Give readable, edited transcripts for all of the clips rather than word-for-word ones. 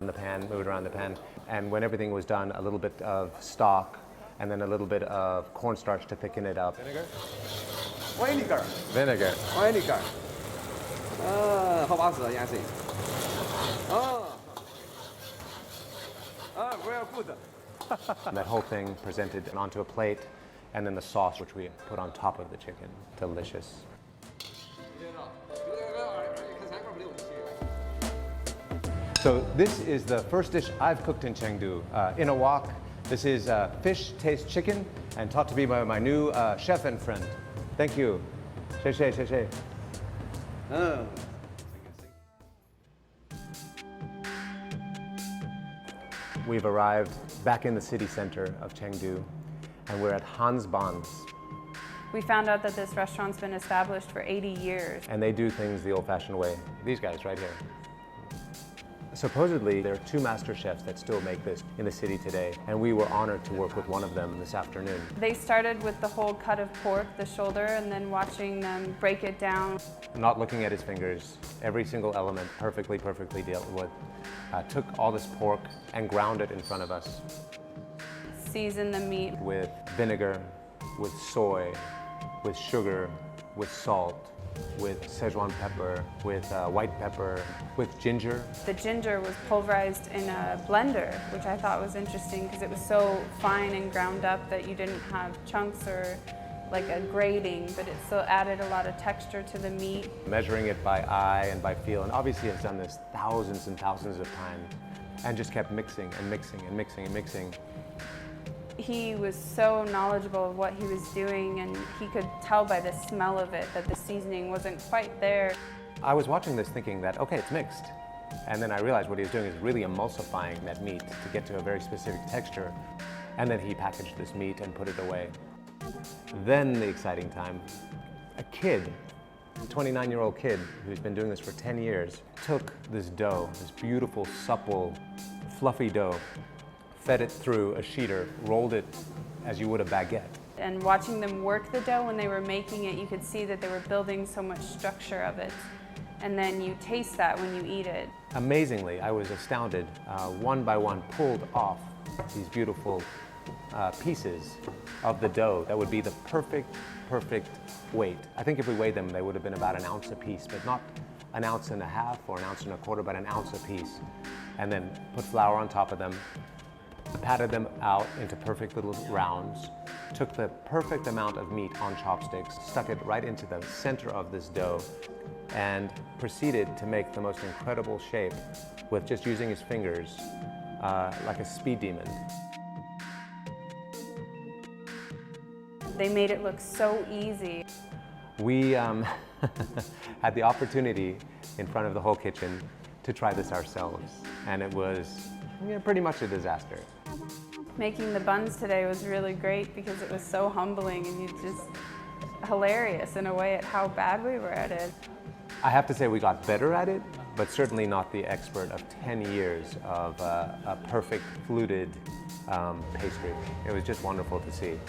in the pan, move it around the pan. And when everything was done, a little bit of stock and then a little bit of cornstarch to thicken it up. Vinegar? Vinegar. Vinegar. 好把子颜色。Very good. And that whole thing presented onto a plate, and then the sauce, which we put on top of the chicken. Delicious. So this is the first dish I've cooked in Chengdu. In a wok, this is fish taste chicken, and taught to me by my new chef and friend. Thank you. 谢谢谢谢. We've arrived back in the city center of Chengdu, and we're at Hans Bon's. We found out that this restaurant's been established for 80 years. And they do things the old-fashioned way. These guys right here. Supposedly, there are 2 master chefs that still make this in the city today, and we were honored to work with one of them this afternoon. They started with the whole cut of pork, the shoulder, and then watching them break it down. Not looking at his fingers, every single element perfectly dealt with. Took all this pork and ground it in front of us. Season the meat with vinegar, with soy, with sugar, with salt, with Szechuan pepper, with white pepper, with ginger. The ginger was pulverized in a blender, which I thought was interesting because it was so fine and ground up that you didn't have chunks or like a grating, but it still added a lot of texture to the meat. Measuring it by eye and by feel, and obviously has done this thousands and thousands of times, and just kept mixing and mixing and mixing and mixing. He was so knowledgeable of what he was doing, and he could tell by the smell of it that the seasoning wasn't quite there. I was watching this thinking that, okay, it's mixed. And then I realized what he was doing is really emulsifying that meat to get to a very specific texture. And then he packaged this meat and put it away. Then the exciting time, a kid, a 29-year-old kid who's been doing this for 10 years, took this dough, this beautiful, supple, fluffy dough, fed it through a sheeter, rolled it as you would a baguette. And watching them work the dough when they were making it, you could see that they were building so much structure of it. And then you taste that when you eat it. Amazingly, I was astounded, one by one pulled off these beautiful pieces of the dough that would be the perfect weight. I think if we weighed them, they would have been about an ounce a piece, but not an ounce and a half or an ounce and a quarter, but an ounce a piece. And then put flour on top of them, patted them out into perfect little rounds, took the perfect amount of meat on chopsticks, stuck it right into the center of this dough, and proceeded to make the most incredible shape with just using his fingers like a speed demon. They made it look so easy. We had the opportunity in front of the whole kitchen to try this ourselves, and it was pretty much a disaster. Making the buns today was really great because it was so humbling and just hilarious in a way at how bad we were at it. I have to say we got better at it, but certainly not the expert of 10 years of a perfect fluted pastry. It was just wonderful to see.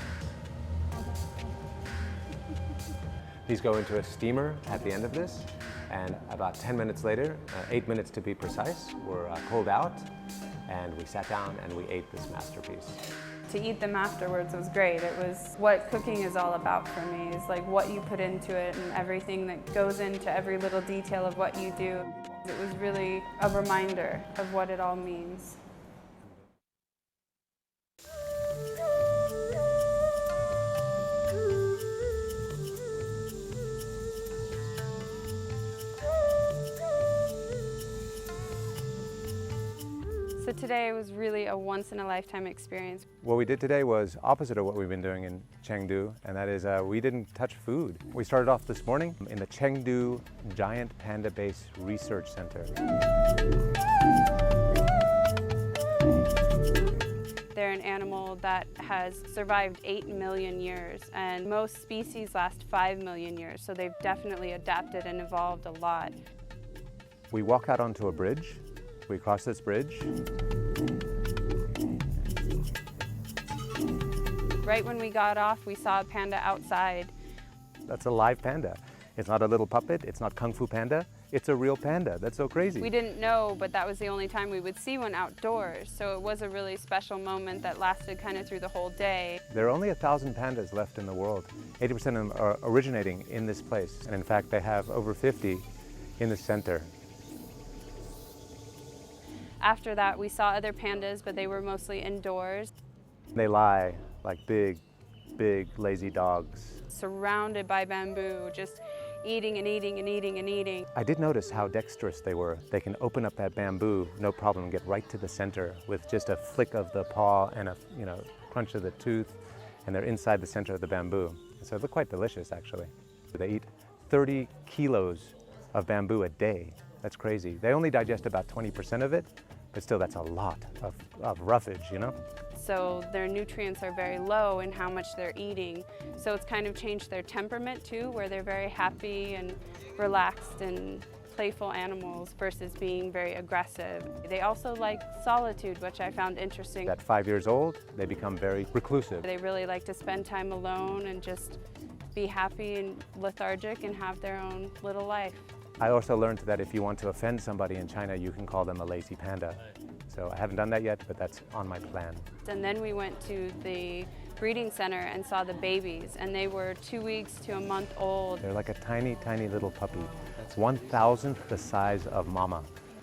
These go into a steamer at the end of this, and about 10 minutes later, 8 minutes to be precise, were pulled out, and we sat down and we ate this masterpiece. To eat them afterwards was great. It was what cooking is all about for me, is like what you put into it and everything that goes into every little detail of what you do. It was really a reminder of what it all means. So today was really a once-in-a-lifetime experience. What we did today was opposite of what we've been doing in Chengdu, and that is we didn't touch food. We started off this morning in the Chengdu Giant Panda Base Research Center. They're an animal that has survived 8 million years, and most species last 5 million years, so they've definitely adapted and evolved a lot. We walk out onto a bridge. We cross this bridge. Right when we got off, we saw a panda outside. That's a live panda. It's not a little puppet, it's not Kung Fu Panda. it's a real panda. That's so crazy. We didn't know, but that was the only time we would see one outdoors. So it was a really special moment that lasted kind of through the whole day. There are only 1,000 pandas left in the world. 80% of them are originating in this place. And in fact, they have over 50 in the center. After that, we saw other pandas, but they were mostly indoors. They lie like big, lazy dogs. Surrounded by bamboo, just eating and eating and eating and eating. I did notice how dexterous they were. They can open up that bamboo, no problem, and get right to the center with just a flick of the paw and a crunch of the tooth, and they're inside the center of the bamboo. So they look quite delicious, actually. They eat 30 kilos of bamboo a day. That's crazy. They only digest about 20% of it, but still that's a lot of roughage, you know? So their nutrients are very low in how much they're eating. So it's kind of changed their temperament too, where they're very happy and relaxed and playful animals versus being very aggressive. They also like solitude, which I found interesting. At 5 years old, they become very reclusive. They really like to spend time alone and just be happy and lethargic and have their own little life. I also learned that if you want to offend somebody in China, you can call them a lazy panda. So I haven't done that yet, but that's on my plan. And then we went to the breeding center and saw the babies, and they were 2 weeks to a month old. They're like a tiny, tiny little puppy. 1,000th the size of mama.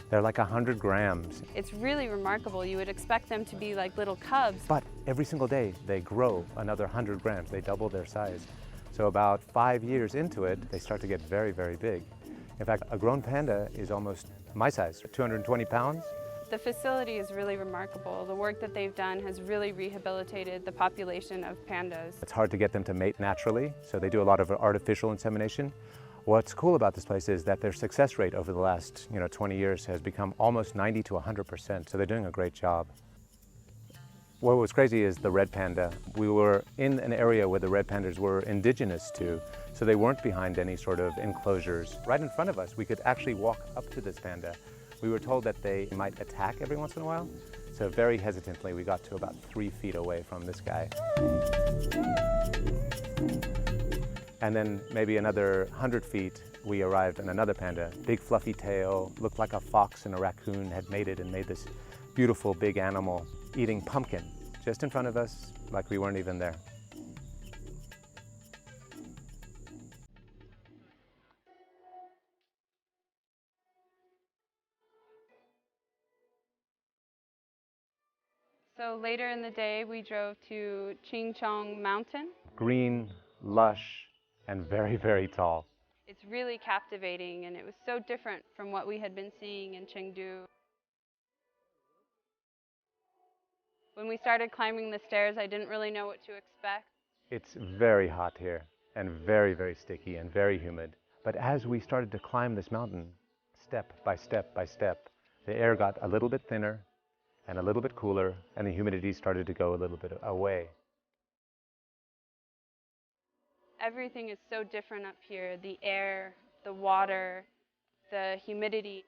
They're like 100 grams. It's really remarkable. You would expect them to be like little cubs. But every single day, they grow another 100 grams. They double their size. So about 5 years into it, they start to get very, very big. In fact, a grown panda is almost my size, 220 pounds. The facility is really remarkable. The work that they've done has really rehabilitated the population of pandas. It's hard to get them to mate naturally, so they do a lot of artificial insemination. What's cool about this place is that their success rate over the last 20 years has become almost 90 to 100%, so they're doing a great job. What was crazy is the red panda. We were in an area where the red pandas were indigenous to, so they weren't behind any sort of enclosures. Right in front of us, we could actually walk up to this panda. We were told that they might attack every once in a while, so very hesitantly we got to about 3 feet away from this guy. And then maybe another 100 feet, we arrived on another panda. Big fluffy tail, looked like a fox and a raccoon had mated and made this beautiful big animal eating pumpkin just in front of us, like we weren't even there. So later in the day, we drove to Qingchong Mountain. Green, lush, and very, very tall. It's really captivating, and it was so different from what we had been seeing in Chengdu. When we started climbing the stairs, I didn't really know what to expect. It's very hot here, and very, very sticky, and very humid. But as we started to climb this mountain, step by step by step, the air got a little bit thinner, and a little bit cooler, and the humidity started to go a little bit away. Everything is so different up here. The air, the water, the humidity.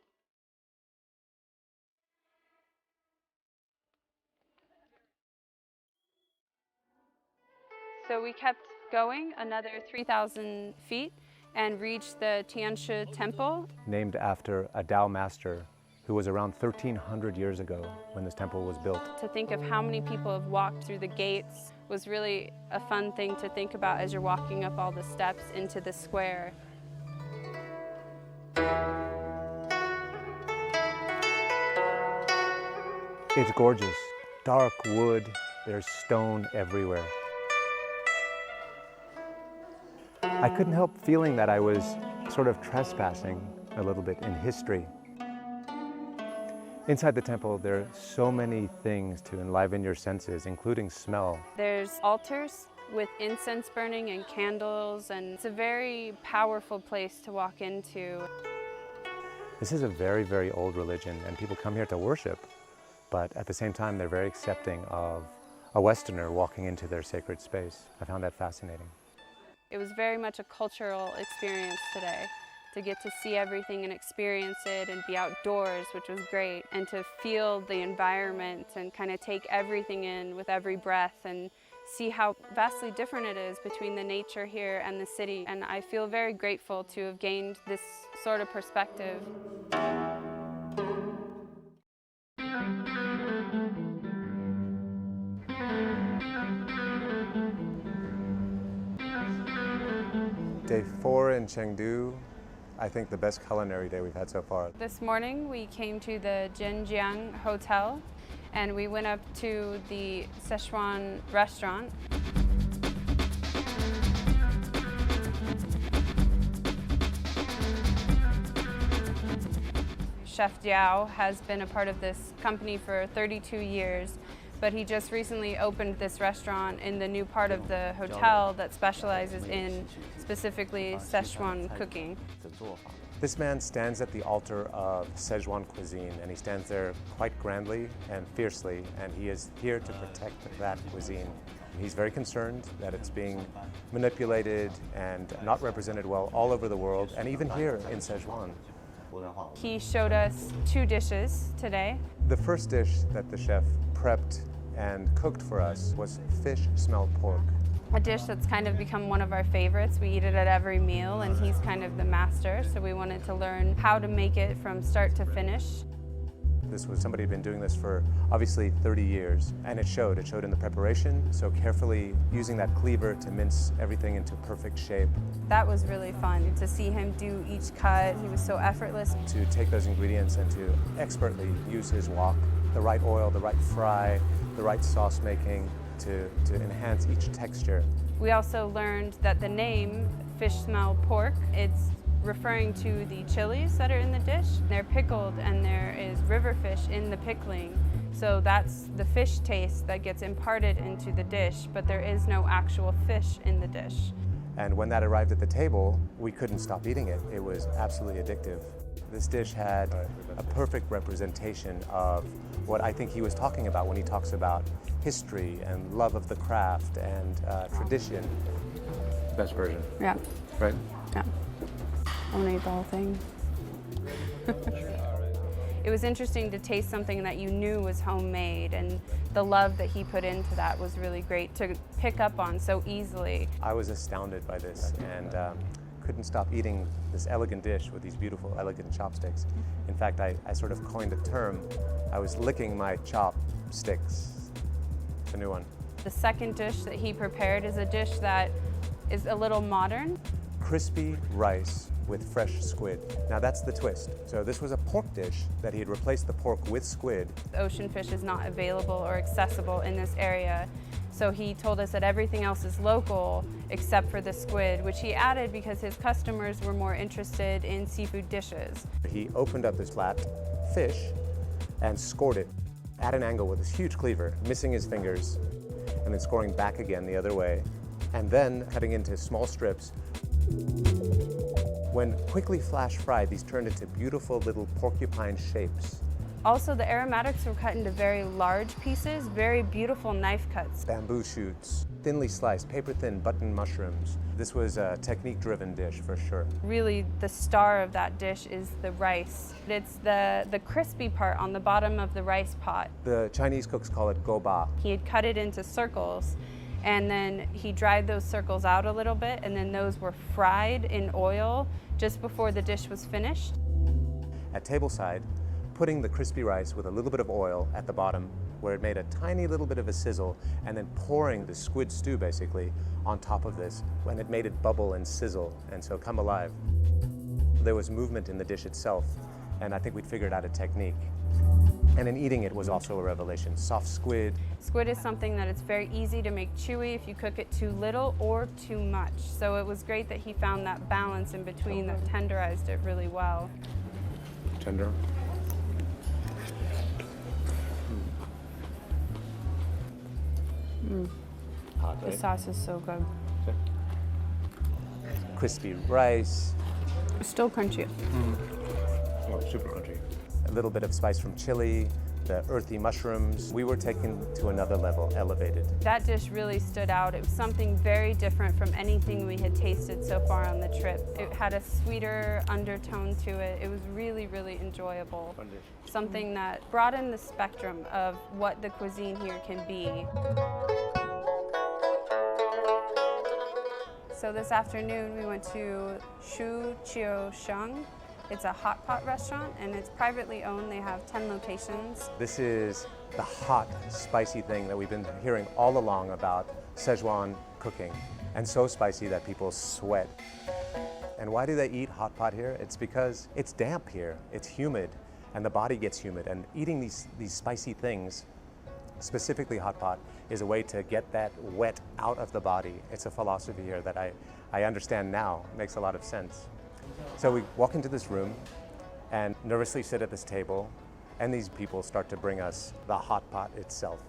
So we kept going another 3,000 feet and reached the Tianchi Temple. Named after a Tao master who was around 1,300 years ago when this temple was built. To think of how many people have walked through the gates was really a fun thing to think about as you're walking up all the steps into the square. It's gorgeous. Dark wood, there's stone everywhere. I couldn't help feeling that I was sort of trespassing a little bit in history. Inside the temple, there are so many things to enliven your senses, including smell. There's altars with incense burning and candles, and it's a very powerful place to walk into. This is a very, very old religion, and people come here to worship, but at the same time, they're very accepting of a Westerner walking into their sacred space. I found that fascinating. It was very much a cultural experience today, to get to see everything and experience it and be outdoors, which was great, and to feel the environment and kind of take everything in with every breath and see how vastly different it is between the nature here and the city. And I feel very grateful to have gained this sort of perspective. Day 4 in Chengdu, I think the best culinary day we've had so far. This morning we came to the Zhenjiang Hotel and we went up to the Szechuan restaurant. Chef Jiao has been a part of this company for 32 years, but he just recently opened this restaurant in the new part of the hotel that specializes in specifically Szechuan cooking. This man stands at the altar of Szechuan cuisine, and he stands there quite grandly and fiercely, and he is here to protect that cuisine. He's very concerned that it's being manipulated and not represented well all over the world, and even here in Szechuan. He showed us 2 dishes today. The first dish that the chef prepped and cooked for us was fish smelled pork. A dish that's kind of become one of our favorites. We eat it at every meal and he's kind of the master, so we wanted to learn how to make it from start to finish. This was somebody who'd been doing this for obviously 30 years, and it showed in the preparation, so carefully using that cleaver to mince everything into perfect shape. That was really fun to see him do each cut. He was so effortless. To take those ingredients and to expertly use his wok, the right oil, the right fry, the right sauce making to enhance each texture. We also learned that the name fish smell pork, it's referring to the chilies that are in the dish. They're pickled and there is river fish in the pickling. So that's the fish taste that gets imparted into the dish, but there is no actual fish in the dish. And when that arrived at the table, we couldn't stop eating it. It was absolutely addictive. This dish had a perfect representation of what I think he was talking about when he talks about history and love of the craft and tradition. Best version. Yeah. Right? Yeah. I want to eat the whole thing. It was interesting to taste something that you knew was homemade, and the love that he put into that was really great to pick up on so easily. I was astounded by this and couldn't stop eating this elegant dish with these beautiful, elegant chopsticks. In fact, I sort of coined a term. I was licking my chopsticks. It's a new one. The second dish that he prepared is a dish that is a little modern. Crispy rice with fresh squid. Now that's the twist. So this was a pork dish that he had replaced the pork with squid. The ocean fish is not available or accessible in this area. So he told us that everything else is local except for the squid, which he added because his customers were more interested in seafood dishes. He opened up this flat fish and scored it at an angle with this huge cleaver, missing his fingers, and then scoring back again the other way, and then cutting into small strips. When quickly flash fried, these turned into beautiful little porcupine shapes. Also, the aromatics were cut into very large pieces, very beautiful knife cuts. Bamboo shoots, thinly sliced, paper-thin button mushrooms. This was a technique-driven dish for sure. Really, the star of that dish is the rice. It's the crispy part on the bottom of the rice pot. The Chinese cooks call it goba. He had cut it into circles, and then he dried those circles out a little bit, and then those were fried in oil just before the dish was finished. At tableside, putting the crispy rice with a little bit of oil at the bottom where it made a tiny little bit of a sizzle, and then pouring the squid stew basically on top of this when it made it bubble and sizzle and so come alive. There was movement in the dish itself, and I think we'd figured out a technique. And in eating it was also a revelation. Soft squid. Squid is something that it's very easy to make chewy if you cook it too little or too much. So it was great that he found that balance in between that tenderized it really well. Tender. Hot, The right? sauce is so good. Crispy rice. It's still crunchy. Oh, super crunchy. A little bit of spice from chili, the earthy mushrooms. We were taken to another level, elevated. That dish really stood out. It was something very different from anything we had tasted so far on the trip. It had a sweeter undertone to it. It was really, really enjoyable. Something that broadened the spectrum of what the cuisine here can be. So this afternoon we went to Shu Qiu Sheng. It's a hot pot restaurant and it's privately owned. They have 10 locations. This is the hot, spicy thing that we've been hearing all along about Szechuan cooking, and so spicy that people sweat. And why do they eat hot pot here? It's because it's damp here, it's humid, and the body gets humid. And eating these spicy things, specifically hot pot, is a way to get that wet out of the body. It's a philosophy here that I understand now. It makes a lot of sense. So we walk into this room and nervously sit at this table, and these people start to bring us the hot pot itself.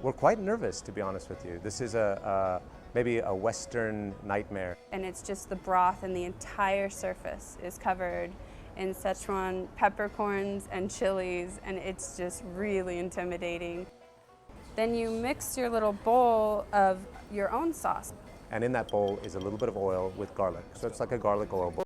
We're quite nervous, to be honest with you. This is maybe a Western nightmare. And it's just the broth, and the entire surface is covered in Szechuan peppercorns and chilies, and it's just really intimidating. Then you mix your little bowl of your own sauce. And in that bowl is a little bit of oil with garlic. So it's like a garlic oil bowl.